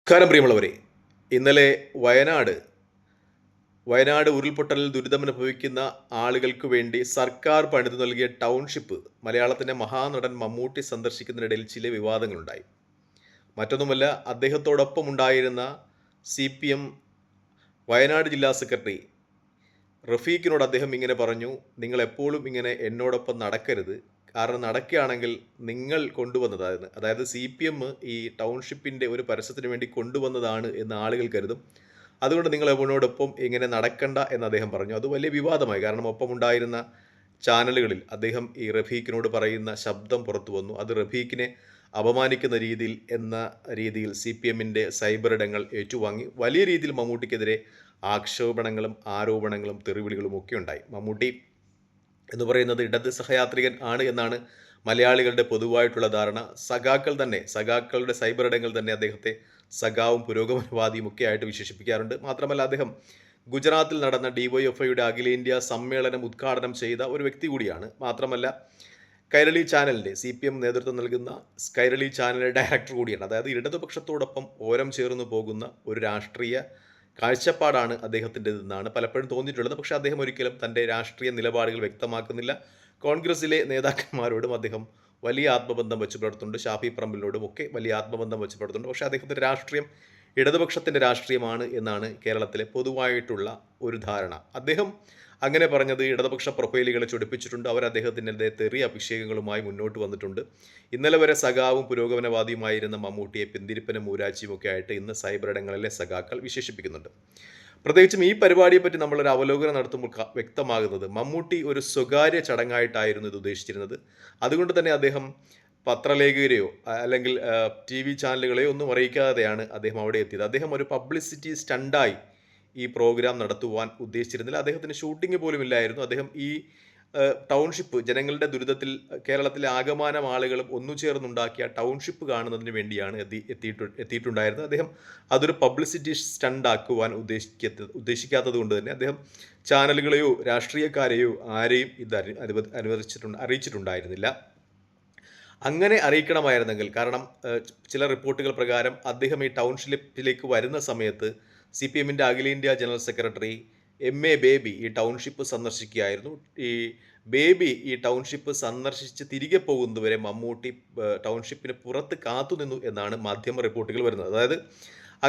നമസ്കാരം പ്രിയമുള്ളവരെ. ഇന്നലെ വയനാട് വയനാട് ഉരുൾപൊട്ടലിൽ ദുരിതമനുഭവിക്കുന്ന ആളുകൾക്ക് വേണ്ടി സർക്കാർ പണിതു നൽകിയ ടൗൺഷിപ്പ് മലയാളത്തിന്റെ മഹാനടൻ മമ്മൂട്ടി സന്ദർശിക്കുന്നതിനിടയിൽ ചില വിവാദങ്ങളുണ്ടായി. മറ്റൊന്നുമല്ല, അദ്ദേഹത്തോടൊപ്പം ഉണ്ടായിരുന്ന CPM വയനാട് ജില്ലാ സെക്രട്ടറി റഫീഖിനോട് അദ്ദേഹം ഇങ്ങനെ പറഞ്ഞു, നിങ്ങൾ എപ്പോഴും ഇങ്ങനെ എന്നോടൊപ്പം നടക്കരുത്. കാരണം നടക്കുകയാണെങ്കിൽ നിങ്ങൾ കൊണ്ടുവന്നതാണ്, അതായത് CPM ഈ ടൗൺഷിപ്പിൻ്റെ ഒരു പരസ്യത്തിന് വേണ്ടി കൊണ്ടുവന്നതാണ് എന്ന് ആളുകൾ കരുതും. അതുകൊണ്ട് നിങ്ങൾ എന്നോടൊപ്പം ഇങ്ങനെ നടക്കണ്ട എന്ന് അദ്ദേഹം പറഞ്ഞു. അത് വലിയ വിവാദമായി. കാരണം ഒപ്പമുണ്ടായിരുന്ന ചാനലുകളിൽ അദ്ദേഹം ഈ റഫീഖിനോട് പറയുന്ന ശബ്ദം പുറത്തു വന്നു. അത് റഫീഖിനെ അപമാനിക്കുന്ന രീതിയിൽ CPMൻ്റെ സൈബർ ഇടങ്ങൾ ഏറ്റുവാങ്ങി. വലിയ രീതിയിൽ മമ്മൂട്ടിക്കെതിരെ ആക്ഷേപണങ്ങളും ആരോപണങ്ങളും തെറിവിളികളും ഒക്കെ ഉണ്ടായി. മമ്മൂട്ടി എന്ന് പറയുന്നത് ഇടത് സഹയാത്രികൻ ആണ് എന്നാണ് മലയാളികളുടെ പൊതുവായിട്ടുള്ള ധാരണ. സഖാക്കളുടെ സൈബർ ഇടങ്ങൾ തന്നെ അദ്ദേഹത്തെ സഖാവും പുരോഗമനവാദിയും ഒക്കെ ആയിട്ട് വിശേഷിപ്പിക്കാറുണ്ട്. മാത്രമല്ല, അദ്ദേഹം ഗുജറാത്തിൽ നടന്ന DYFIയുടെ അഖിലേന്ത്യാ സമ്മേളനം ഉദ്ഘാടനം ചെയ്ത ഒരു വ്യക്തി കൂടിയാണ്. മാത്രമല്ല, കൈരളി ചാനലിൻ്റെ CPM നേതൃത്വം നൽകുന്ന കൈരളി ചാനലിൻ്റെ ഡയറക്ടർ കൂടിയാണ്. അതായത് ഇടതുപക്ഷത്തോടൊപ്പം ഓരം ചേർന്ന് പോകുന്ന ഒരു രാഷ്ട്രീയ കാഴ്ചപ്പാടാണ് അദ്ദേഹത്തിൻ്റെതെന്നാണ് പലപ്പോഴും തോന്നിയിട്ടുള്ളത്. പക്ഷേ അദ്ദേഹം ഒരിക്കലും തൻ്റെ രാഷ്ട്രീയ നിലപാടുകൾ വ്യക്തമാക്കുന്നില്ല. കോൺഗ്രസിലെ നേതാക്കന്മാരോടും അദ്ദേഹം വലിയ ആത്മബന്ധം വെച്ച് പുലർത്തുന്നുണ്ട്. ഷാഫി പറമ്പിലിനോടും ഒക്കെ വലിയ ആത്മബന്ധം വെച്ച് പുലർത്തുന്നുണ്ട്. പക്ഷേ അദ്ദേഹത്തിൻ്റെ രാഷ്ട്രീയം ഇടതുപക്ഷത്തിൻ്റെ രാഷ്ട്രീയമാണ് എന്നാണ് കേരളത്തിലെ പൊതുവായിട്ടുള്ള ഒരു ധാരണ. അദ്ദേഹം അങ്ങനെ പറഞ്ഞത് ഇടതുപക്ഷ പ്രൊഫൈലുകളെ ചൊടിപ്പിച്ചിട്ടുണ്ട്. അവർ അദ്ദേഹത്തിൻ്റെ തെറി അഭിഷേകങ്ങളുമായി മുന്നോട്ട് വന്നിട്ടുണ്ട്. ഇന്നലെ വരെ സഖാവും പുരോഗമനവാദിയുമായിരുന്ന മമ്മൂട്ടിയെ പിന്തിരിപ്പനും മൂരാച്ചിയും ഒക്കെ ആയിട്ട് ഇന്ന് സൈബർ ഇടങ്ങളിലെ സഖാക്കൾ വിശേഷിപ്പിക്കുന്നുണ്ട്. പ്രത്യേകിച്ചും ഈ പരിപാടിയെപ്പറ്റി നമ്മളൊരു അവലോകനം നടത്തുമ്പോൾ വ്യക്തമാകുന്നത് മമ്മൂട്ടി ഒരു സ്വകാര്യ ചടങ്ങായിട്ടായിരുന്നു ഇത് ഉദ്ദേശിച്ചിരുന്നത്. അതുകൊണ്ട് തന്നെ അദ്ദേഹം പത്രലേഖകരെയോ അല്ലെങ്കിൽ TV ചാനലുകളെയോ ഒന്നും അറിയിക്കാതെയാണ് അദ്ദേഹം അവിടെ എത്തിയത്. അദ്ദേഹം ഒരു പബ്ലിസിറ്റി സ്റ്റണ്ടായി ഈ പ്രോഗ്രാം നടത്തുവാൻ ഉദ്ദേശിച്ചിരുന്നില്ല. അദ്ദേഹത്തിന് ഷൂട്ടിംഗ് പോലും ഇല്ലായിരുന്നു. അദ്ദേഹം ഈ ടൗൺഷിപ്പ് ജനങ്ങളുടെ ദുരിതത്തിൽ കേരളത്തിലെ ആകമാനം ആളുകളും ഒന്നുചേർന്നുണ്ടാക്കിയ ടൗൺഷിപ്പ് കാണുന്നതിന് വേണ്ടിയാണ് എത്തിയിട്ടുണ്ടായിരുന്നത്. അദ്ദേഹം അതൊരു പബ്ലിസിറ്റി സ്റ്റണ്ടാക്കുവാൻ ഉദ്ദേശിക്കാത്തത് കൊണ്ട് തന്നെ അദ്ദേഹം ചാനലുകളെയോ രാഷ്ട്രീയക്കാരെയോ ആരെയും ഇത് അറിയിച്ചിട്ടുണ്ടായിരുന്നില്ല. അങ്ങനെ അറിയിക്കണമായിരുന്നെങ്കിൽ, കാരണം ചില റിപ്പോർട്ടുകൾ പ്രകാരം അദ്ദേഹം ഈ ടൗൺഷിപ്പിലേക്ക് വരുന്ന സമയത്ത് CPMൻ്റെ അഖിലേന്ത്യാ ജനറൽ സെക്രട്ടറി MA ബേബി ഈ ടൗൺഷിപ്പ് സന്ദർശിക്കുകയായിരുന്നു. ഈ ബേബി ഈ ടൗൺഷിപ്പ് സന്ദർശിച്ച് തിരികെ പോകുന്നതുവരെ മമ്മൂട്ടി ടൗൺഷിപ്പിന് പുറത്ത് കാത്തുനിന്നു എന്നാണ് മാധ്യമ റിപ്പോർട്ടുകൾ വരുന്നത്. അതായത്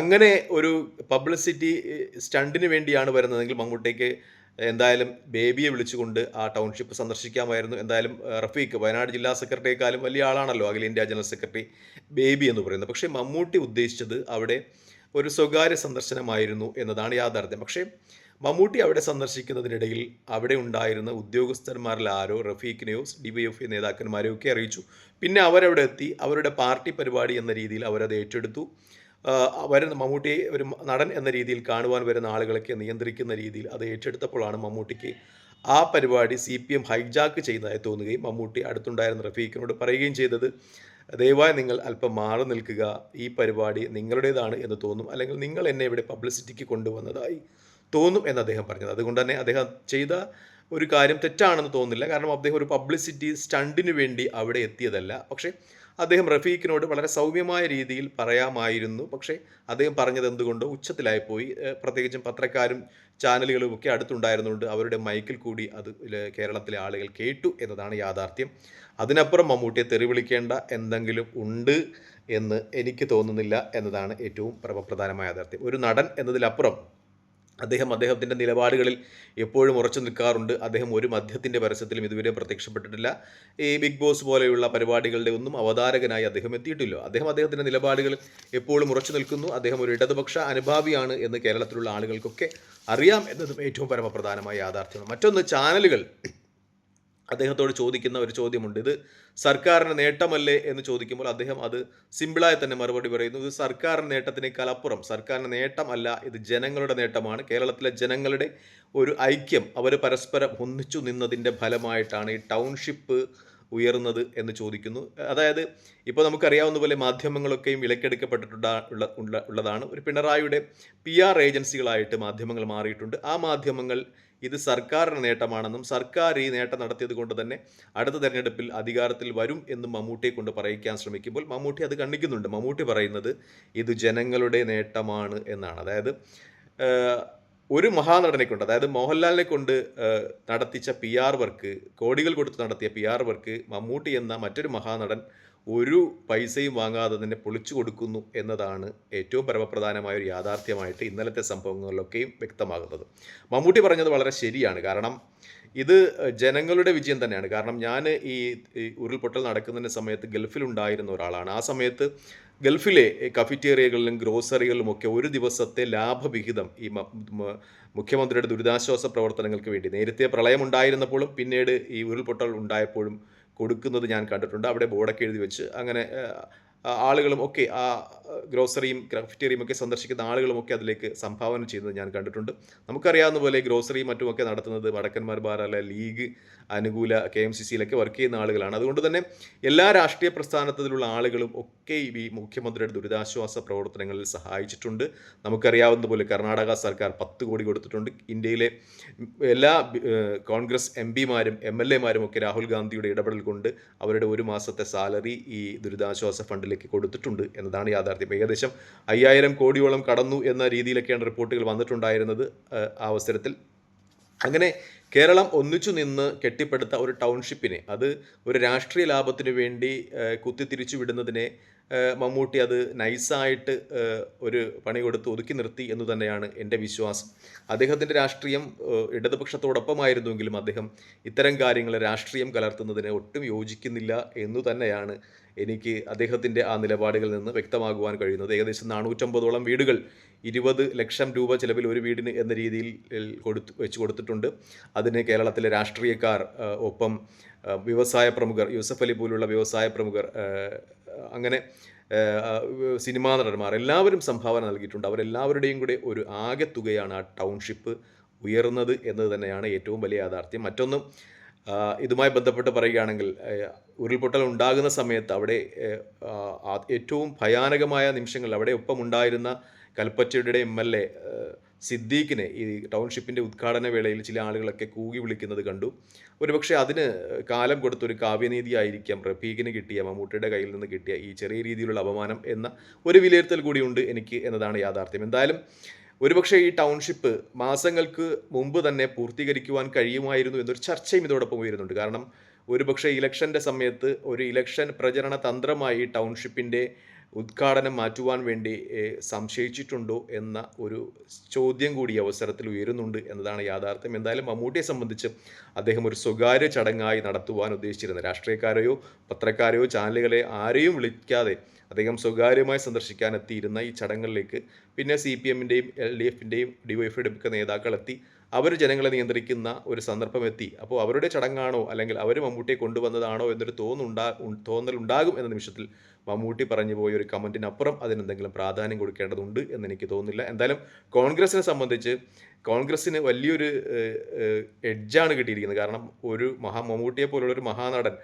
അങ്ങനെ ഒരു പബ്ലിസിറ്റി സ്റ്റണ്ടിന് വേണ്ടിയാണ് വരുന്നതെങ്കിൽ മമ്മൂട്ടിക്ക് എന്തായാലും ബേബിയെ വിളിച്ചുകൊണ്ട് ആ ടൗൺഷിപ്പ് സന്ദർശിക്കാമായിരുന്നു. എന്തായാലും റഫീഖ് വയനാട് ജില്ലാ സെക്രട്ടറിയെക്കാളും വലിയ ആളാണല്ലോ അഖിലേന്ത്യാ ജനറൽ സെക്രട്ടറി ബേബി എന്ന് പറയുന്നത്. പക്ഷേ മമ്മൂട്ടി ഉദ്ദേശിച്ചത് അവിടെ ഒരു സ്വകാര്യ സന്ദർശനമായിരുന്നു എന്നതാണ് യാഥാർത്ഥ്യം. പക്ഷേ മമ്മൂട്ടി അവിടെ സന്ദർശിക്കുന്നതിനിടയിൽ അവിടെ ഉണ്ടായിരുന്ന ഉദ്യോഗസ്ഥന്മാരിൽ ആരോ റഫീഖിനെയോ DYFI നേതാക്കന്മാരെയോ ഒക്കെ അറിയിച്ചു. പിന്നെ അവരവിടെ എത്തി അവരുടെ പാർട്ടി പരിപാടി എന്ന രീതിയിൽ അവരത് ഏറ്റെടുത്തു. വരുന്ന മമ്മൂട്ടിയെ ഒരു നടൻ എന്ന രീതിയിൽ കാണുവാൻ വരുന്ന ആളുകളൊക്കെ നിയന്ത്രിക്കുന്ന രീതിയിൽ അത് ഏറ്റെടുത്തപ്പോഴാണ് മമ്മൂട്ടിക്ക് ആ പരിപാടി CPM ഹൈജാക്ക് ചെയ്തതായി തോന്നുകയും മമ്മൂട്ടി അടുത്തുണ്ടായിരുന്ന റഫീഖിനോട് പറയുകയും ചെയ്തത്, ദയവായി നിങ്ങൾ അല്പം മാറി നിൽക്കുക, ഈ പരിപാടി നിങ്ങളുടേതാണ് എന്ന് തോന്നും, അല്ലെങ്കിൽ നിങ്ങൾ എന്നെ ഇവിടെ പബ്ലിസിറ്റിക്ക് കൊണ്ടുവന്നതായി തോന്നും എന്ന് അദ്ദേഹം പറഞ്ഞത്. അതുകൊണ്ട് തന്നെ അദ്ദേഹം ചെയ്ത ഒരു കാര്യം തെറ്റാണെന്ന് തോന്നുന്നില്ല. കാരണം അദ്ദേഹം ഒരു പബ്ലിസിറ്റി സ്റ്റണ്ടിന് വേണ്ടി അവിടെ എത്തിയതല്ല. പക്ഷേ അദ്ദേഹം റഫീഖിനോട് വളരെ സൗമ്യമായ രീതിയിൽ പറയാമായിരുന്നു. പക്ഷേ അദ്ദേഹം പറഞ്ഞത് എന്തുകൊണ്ടോ ഉച്ചത്തിലായിപ്പോയി. പ്രത്യേകിച്ചും പത്രക്കാരും ചാനലുകളും ഒക്കെ അടുത്തുണ്ടായിരുന്നുകൊണ്ട് അവരുടെ മൈക്കിൽ കൂടി അത് കേരളത്തിലെ ആളുകൾ കേട്ടു എന്നതാണ് യാഥാർത്ഥ്യം. അതിനപ്പുറം മമ്മൂട്ടിയെ തെറിവിളിക്കേണ്ട എന്തെങ്കിലും ഉണ്ട് എന്ന് എനിക്ക് തോന്നുന്നില്ല എന്നതാണ് ഏറ്റവും പ്രധാനമായ യാഥാർത്ഥ്യം. ഒരു നടൻ എന്നതിലപ്പുറം അദ്ദേഹത്തിൻ്റെ നിലപാടുകളിൽ എപ്പോഴും ഉറച്ചു നിൽക്കാറുണ്ട്. അദ്ദേഹം ഒരു മദ്യത്തിൻ്റെ പരസ്യത്തിലും ഇതുവരെ പ്രത്യക്ഷപ്പെട്ടിട്ടില്ല. ഈ ബിഗ് ബോസ് പോലെയുള്ള പരിപാടികളുടെ ഒന്നും അവതാരകനായി അദ്ദേഹം എത്തിയിട്ടില്ല. അദ്ദേഹത്തിൻ്റെ നിലപാടുകൾ എപ്പോഴും ഉറച്ചു നിൽക്കുന്നു. അദ്ദേഹം ഒരു ഇടതുപക്ഷ അനുഭാവിയാണ് എന്ന് കേരളത്തിലുള്ള ആളുകൾക്കൊക്കെ അറിയാം എന്നതും ഏറ്റവും പരമപ്രധാനമായ യാഥാർത്ഥ്യമാണ്. മറ്റൊന്ന്, ചാനലുകൾ അദ്ദേഹത്തോട് ചോദിക്കുന്ന ഒരു ചോദ്യമുണ്ട്. ഇത് സർക്കാരിന് നേട്ടമല്ലേ എന്ന് ചോദിക്കുമ്പോൾ അദ്ദേഹം അത് സിമ്പിളായി തന്നെ മറുപടി പറയുന്നു. ഇത് സർക്കാരിന് നേട്ടത്തിനേക്കാൾ അപ്പുറം സർക്കാരിന് നേട്ടം അല്ല, ഇത് ജനങ്ങളുടെ നേട്ടമാണ്. കേരളത്തിലെ ജനങ്ങളുടെ ഒരു ഐക്യം, അവർ പരസ്പരം ഒന്നിച്ചു നിന്നതിൻ്റെ ഫലമായിട്ടാണ് ഈ ടൗൺഷിപ്പ് ഉയർന്നത് എന്ന് ചോദിക്കുന്നു. അതായത് ഇപ്പോൾ നമുക്കറിയാവുന്ന പോലെ മാധ്യമങ്ങളൊക്കെയും ഉള്ളതാണ്. ഒരു പിണറായിയുടെ PR ഏജൻസികളായിട്ട് മാധ്യമങ്ങൾ മാറിയിട്ടുണ്ട്. ആ മാധ്യമങ്ങൾ ഇത് സർക്കാരിൻ്റെ നേട്ടമാണെന്നും സർക്കാർ ഈ നേട്ടം നടത്തിയത് കൊണ്ട് തന്നെ അടുത്ത തെരഞ്ഞെടുപ്പിൽ അധികാരത്തിൽ വരും എന്നും മമ്മൂട്ടിയെ കൊണ്ട് പറയിക്കാൻ ശ്രമിക്കുമ്പോൾ മമ്മൂട്ടി അത് കണ്ണിക്കുന്നുണ്ട്. മമ്മൂട്ടി പറയുന്നത് ഇത് ജനങ്ങളുടെ നേട്ടമാണ് എന്നാണ്. അതായത് ഒരു മഹാനടനെ കൊണ്ട്, അതായത് മോഹൻലാലിനെ കൊണ്ട് നടത്തിച്ച PR വർക്ക്, കോടികൾ കൊടുത്ത് നടത്തിയ PR വർക്ക് മമ്മൂട്ടി എന്ന മറ്റൊരു മഹാനടൻ ഒരു പൈസയും വാങ്ങാതെ തന്നെ പൊളിച്ചു കൊടുക്കുന്നു എന്നതാണ് ഏറ്റവും പരമപ്രധാനമായ ഒരു യാഥാർത്ഥ്യമായിട്ട് ഇന്നലത്തെ സംഭവങ്ങളിലൊക്കെയും വ്യക്തമാകുന്നത്. മമ്മൂട്ടി പറഞ്ഞത് വളരെ ശരിയാണ്. കാരണം ഇത് ജനങ്ങളുടെ വിജയം തന്നെയാണ്. കാരണം ഞാൻ ഈ ഉരുൾപൊട്ടൽ നടക്കുന്നതിൻ്റെ സമയത്ത് ഗൾഫിലുണ്ടായിരുന്ന ഒരാളാണ്. ആ സമയത്ത് ഗൾഫിലെ കഫറ്റേറിയകളിലും ഗ്രോസറികളിലുമൊക്കെ ഒരു ദിവസത്തെ ലാഭവിഹിതം ഈ മുഖ്യമന്ത്രിയുടെ ദുരിതാശ്വാസ പ്രവർത്തനങ്ങൾക്ക് വേണ്ടി നേരത്തെ പ്രളയം ഉണ്ടായിരുന്നപ്പോഴും പിന്നീട് ഈ ഉരുൾപൊട്ടൽ ഉണ്ടായപ്പോഴും കൊടുക്കുന്നത് ഞാൻ കണ്ടിട്ടുണ്ട്. അവിടെ ബോർഡൊക്കെ എഴുതി വെച്ച് അങ്ങനെ ആളുകളും ഒക്കെ ആ ഗ്രോസറിയും കഫറ്റേറിയയും ഒക്കെ സന്ദർശിക്കുന്ന ആളുകളുമൊക്കെ അതിലേക്ക് സംഭാവന ചെയ്യുന്നത് ഞാൻ കണ്ടിട്ടുണ്ട്. നമുക്കറിയാവുന്ന പോലെ ഗ്രോസറിയും മറ്റുമൊക്കെ നടത്തുന്നത് വടക്കൻ മലബാർ അല്ലെ ലീഗ് അനുകൂല KMCCയിലൊക്കെ വർക്ക് ചെയ്യുന്ന ആളുകളാണ്. അതുകൊണ്ട് തന്നെ എല്ലാ രാഷ്ട്രീയ പ്രസ്ഥാനത്തിലുള്ള ആളുകളും ഒക്കെ ഈ മുഖ്യമന്ത്രിയുടെ ദുരിതാശ്വാസ പ്രവർത്തനങ്ങളിൽ സഹായിച്ചിട്ടുണ്ട്. നമുക്കറിയാവുന്ന പോലെ കർണാടക സർക്കാർ 10 കോടി കൊടുത്തിട്ടുണ്ട്. ഇന്ത്യയിലെ എല്ലാ കോൺഗ്രസ് MP മാരും MLA മാരും ഒക്കെ രാഹുൽ ഗാന്ധിയുടെ ഇടപെടൽ കൊണ്ട് അവരുടെ ഒരു മാസത്തെ സാലറി ഈ ദുരിതാശ്വാസ ഫണ്ടിലേക്ക് കൊടുത്തിട്ടുണ്ട് എന്നതാണ് യാഥാർത്ഥ്യം. ഏകദേശം 5000 കോടിയോളം കടന്നു എന്ന രീതിയിലൊക്കെയാണ് റിപ്പോർട്ടുകൾ വന്നിട്ടുണ്ടായിരുന്നത്. ആ അവസരത്തിൽ അങ്ങനെ കേരളം ഒന്നിച്ചു നിന്ന് കെട്ടിപ്പടുത്ത ഒരു ടൗൺഷിപ്പിനെ അത് ഒരു രാഷ്ട്രീയ ലാഭത്തിന് വേണ്ടി കുത്തിത്തിരിച്ചു വിടുന്നതിനെ മമ്മൂട്ടി അത് നൈസായിട്ട് ഒരു പണി കൊടുത്ത് ഒതുക്കി നിർത്തി എന്ന് തന്നെയാണ് എൻ്റെ വിശ്വാസം. അദ്ദേഹത്തിൻ്റെ രാഷ്ട്രീയം ഇടതുപക്ഷത്തോടൊപ്പമായിരുന്നുവെങ്കിലും അദ്ദേഹം ഇത്തരം കാര്യങ്ങൾ രാഷ്ട്രീയം കലർത്തുന്നതിന് ഒട്ടും യോജിക്കുന്നില്ല എന്നു തന്നെയാണ് എനിക്ക് അദ്ദേഹത്തിൻ്റെ ആ നിലപാടുകളിൽ നിന്ന് വ്യക്തമാകുവാൻ കഴിയുന്നത്. ഏകദേശം 450ഓളം വീടുകൾ 20 ലക്ഷം രൂപ ചിലവിൽ ഒരു വീടിന് എന്ന രീതിയിൽ വെച്ച് കൊടുത്തിട്ടുണ്ട്. അതിന് കേരളത്തിലെ രാഷ്ട്രീയക്കാർ, ഒപ്പം വ്യവസായ പ്രമുഖർ, യൂസഫ് അലി പോലുള്ള വ്യവസായ പ്രമുഖർ, അങ്ങനെ സിനിമാ നടന്മാർ എല്ലാവരും സംഭാവന നൽകിയിട്ടുണ്ട്. അവരെല്ലാവരുടെയും കൂടെ ഒരു ആകെ തുകയാണ് ആ ടൗൺഷിപ്പ് ഉയർന്നത് എന്നത് തന്നെയാണ് ഏറ്റവും വലിയ യാഥാർത്ഥ്യം. മറ്റൊന്നും ഇതുമായി ബന്ധപ്പെട്ട് പറയുകയാണെങ്കിൽ ഉരുൾപൊട്ടൽ ഉണ്ടാകുന്ന സമയത്ത് അവിടെ ഏറ്റവും ഭയാനകമായ നിമിഷങ്ങൾ അവിടെ ഒപ്പമുണ്ടായിരുന്ന കൽപ്പറ്റയുടെ MLA സിദ്ദീഖിനെ ഈ ടൗൺഷിപ്പിൻ്റെ ഉദ്ഘാടന വേളയിൽ ചില ആളുകളൊക്കെ കൂകി വിളിക്കുന്നത് കണ്ടു. ഒരുപക്ഷെ അതിന് കാലം കൊടുത്തൊരു കാവ്യനീതിയായിരിക്കാം റഫീഖിന് കിട്ടിയ, മമ്മൂട്ടിയുടെ കയ്യിൽ നിന്ന് കിട്ടിയ ഈ ചെറിയ രീതിയിലുള്ള അപമാനം എന്ന ഒരു വിലയിരുത്തൽ കൂടിയുണ്ട് എനിക്ക് എന്നതാണ് യാഥാർത്ഥ്യം. എന്തായാലും ഒരുപക്ഷെ ഈ ടൗൺഷിപ്പ് മാസങ്ങൾക്ക് മുമ്പ് തന്നെ പൂർത്തീകരിക്കുവാൻ കഴിയുമായിരുന്നു എന്നൊരു ചർച്ചയും ഇതോടൊപ്പം ഉയരുന്നുണ്ട്. കാരണം ഒരുപക്ഷെ ഇലക്ഷൻ്റെ സമയത്ത് ഒരു ഇലക്ഷൻ പ്രചരണ തന്ത്രമായി ടൗൺഷിപ്പിൻ്റെ ഉദ്ഘാടനം മാറ്റുവാൻ വേണ്ടി സംശയിച്ചിട്ടുണ്ടോ എന്ന ഒരു ചോദ്യം കൂടി അവസരത്തിൽ ഉയരുന്നുണ്ട് എന്നതാണ് യാഥാർത്ഥ്യം. എന്തായാലും മമ്മൂട്ടിയെ സംബന്ധിച്ച് അദ്ദേഹം ഒരു സ്വകാര്യ ചടങ്ങായി നടത്തുവാൻ ഉദ്ദേശിച്ചിരുന്ന രാഷ്ട്രീയക്കാരെയോ പത്രക്കാരെയോ ചാനലുകളെ ആരെയും വിളിക്കാതെ അദ്ദേഹം സ്വകാര്യമായി സന്ദർശിക്കാൻ എത്തിയിരുന്ന ഈ ചടങ്ങുകളിലേക്ക് പിന്നെ CPM-ൻ്റെയും LDF-ൻ്റെയും DYF-യുടെയും ഒക്കെ നേതാക്കൾ എത്തി. അവർ ജനങ്ങളെ നിയന്ത്രിക്കുന്ന ഒരു സന്ദർഭം എത്തി. അപ്പോൾ അവരുടെ ചടങ്ങാണോ അല്ലെങ്കിൽ അവർ മമ്മൂട്ടിയെ കൊണ്ടുവന്നതാണോ എന്നൊരു തോന്നലുണ്ടാകും എന്ന നിമിഷത്തിൽ മമ്മൂട്ടി പറഞ്ഞു പോയ ഒരു കമൻറ്റിനപ്പുറം അതിനെന്തെങ്കിലും പ്രാധാന്യം കൊടുക്കേണ്ടതുണ്ട് എന്നെനിക്ക് തോന്നുന്നില്ല. എന്തായാലും കോൺഗ്രസിനെ സംബന്ധിച്ച് കോൺഗ്രസ്സിന് വലിയൊരു എഡ്ജാണ് കിട്ടിയിരിക്കുന്നത്. കാരണം ഒരു മമ്മൂട്ടിയെ പോലുള്ള ഒരു മഹാനടൻ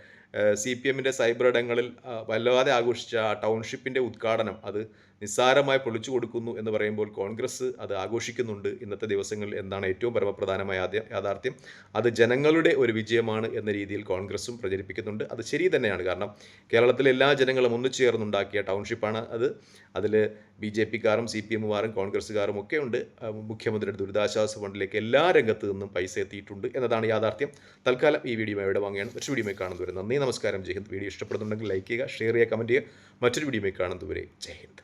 CPM-ൻ്റെ സൈബർ ഇടങ്ങളിൽ വല്ലാതെ ആഘോഷിച്ച ആ ടൗൺഷിപ്പിൻ്റെ ഉദ്ഘാടനം അത് നിസ്സാരമായി പൊളിച്ചു കൊടുക്കുന്നു എന്ന് പറയുമ്പോൾ കോൺഗ്രസ് അത് ആഘോഷിക്കുന്നുണ്ട് ഇന്നത്തെ ദിവസങ്ങളിൽ എന്നാണ് ഏറ്റവും പരമപ്രധാനമായ യാഥാർത്ഥ്യം. അത് ജനങ്ങളുടെ ഒരു വിജയമാണ് എന്ന രീതിയിൽ കോൺഗ്രസും പ്രചരിപ്പിക്കുന്നുണ്ട്. അത് ശരി തന്നെയാണ്. കാരണം കേരളത്തിലെ എല്ലാ ജനങ്ങളും ഒന്നുചേർന്നുണ്ടാക്കിയ ടൗൺഷിപ്പാണ് അത്. അതിൽ BJP-കാരും CPM-കാരും കോൺഗ്രസ്സുകാരും ഒക്കെ ഉണ്ട്. മുഖ്യമന്ത്രിയുടെ ദുരിതാശ്വാസ ഫണ്ടിലേക്ക് എല്ലാ രംഗത്തു നിന്നും പൈസ എത്തിയിട്ടുണ്ട് എന്നതാണ് യാഥാർത്ഥ്യം. തൽക്കാലം ഈ വീഡിയോ ഇവിടെ വാങ്ങുകയാണ്. മറ്റൊരു വീഡിയോ കാണുന്നതുവരെ നന്ദി, നമസ്കാരം, ജയ് ഹിന്ദ്. വീഡിയോ ഇഷ്ടപ്പെടുന്നുണ്ടെങ്കിൽ ലൈക്ക് ചെയ്യുക, ഷെയർ ചെയ്യുക, കമൻറ്റ് ചെയ്യുക. മറ്റൊരു വീഡിയോ കാണുന്നതുവരെ ജയ് ഹിന്ദ്.